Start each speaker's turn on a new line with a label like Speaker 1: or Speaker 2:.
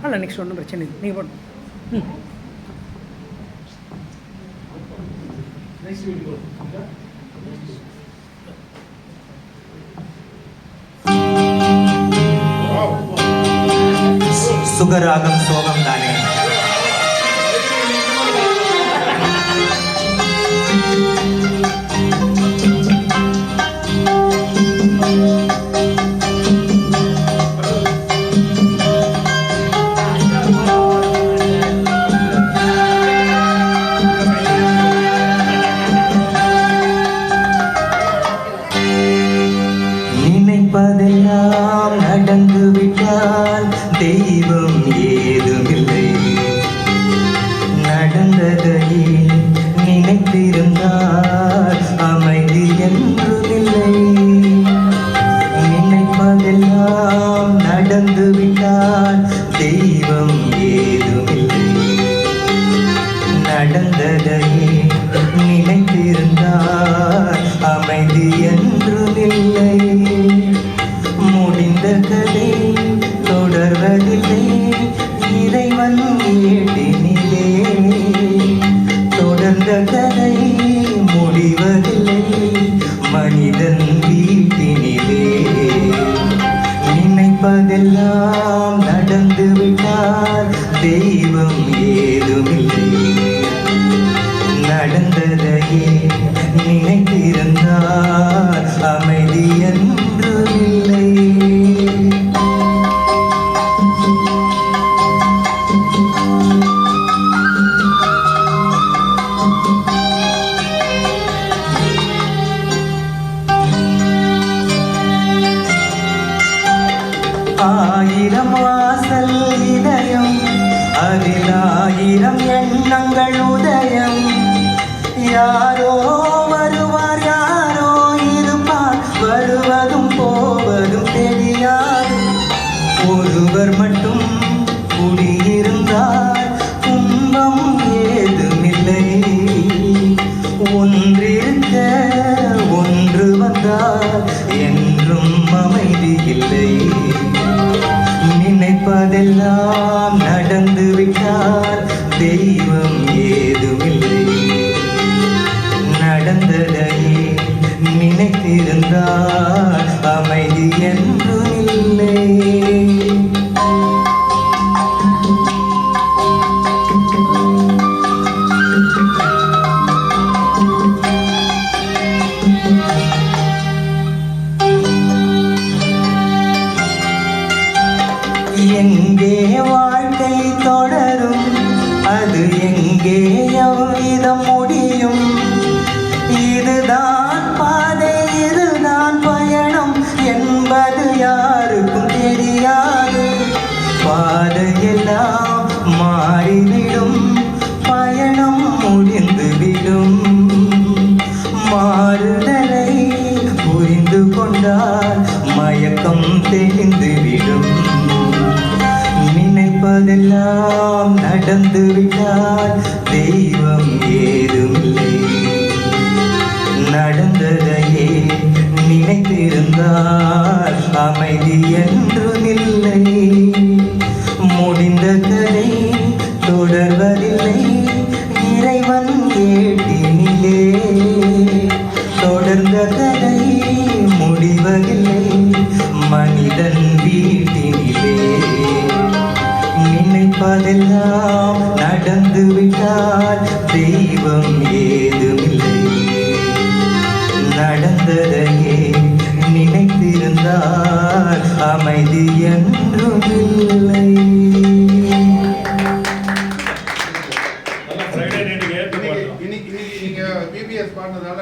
Speaker 1: அல்ல நெக்ஸ்ட் ஒன்றும் பிரச்சனை இல்லை, நீங்கள் போடணும்.
Speaker 2: சுகராகம் சோகம் தானே. நினைப்பதெல்லாம் நடந்து விட்டால் தெய்வம் ஏதுமில்லை. நடந்ததையே நினைத்திருந்தால் அமைதி என்றுமில்லை. நினைப்பதெல்லாம் நடந்து விட்டால் தெய்வம் ஏதுமில்லை. நடந்ததையே நினைத்திருந்தால் அமைதி என்றுமில்லை. முடிந்த கதை தொடர்வதில்லை இறைவன் ஏட்டினிலே. தொடர்ந்த கதை முடிவதில்லை மனிதன் வீட்டினிலே. நினைப்பதெல்லாம் நடந்து விட்டால் தெய்வம் ஏதுமில்லை. நடந்ததையே நினைத்திருந்தால் அமைதி என்று இல்லை. ஆயிரம் வாசல் இதயம் அதில் ஆயிரம் எண்ணங்கள் உதயம். யாரோ வருவார் யாரோ இருப்பார், வருவதும் போவதும் தெரியாது. ஒருவர் மட்டும் குடியிருந்தால் துன்பம் ஏதுமில்லை. ஒன்றிருக்க ஒன்று வந்தால் என்றும் அமைதி இல்லை. நினைப்பதெல்லாம் நடந்து விட்டால் தெய்வம் ஏதுமில்லை. நடந்ததையே நினைத்திருந்தால் அமைதி என்று இல்லை. எங்கே வாழ்க்கை தொடரும், அது எங்கே எவ்விதம் முடியும்? இதுதான் பாதை, இதுதான் பயணம் என்பது யாருக்கும் தெரியாது. பாதையெல்லாம் மாறிவிடும், பயணம் முடிந்துவிடும். மாறுதலை புரிந்து கொண்டால் மயக்கம் தெளிந்துவிடும். நினைப்பதெல்லாம் நடந்து விட்டால் தெய்வம் ஏதுமில்லை. நடந்ததையே நினைத்திருந்தால் அமைதி என்றுமில்லை. முடிந்த கதை தொடர்வதில்லை இறைவன் ஏட்டினிலே. தொடர்ந்த கதை முடிவதில்லை மனிதன் வீட்டினிலே. நினைப்பதெல்லாம் நடந்து விட்டால் தெய்வம் ஏதுமில்லை. நடந்ததையே நினைத்திருந்தால் அமைதி என்றுமில்லை.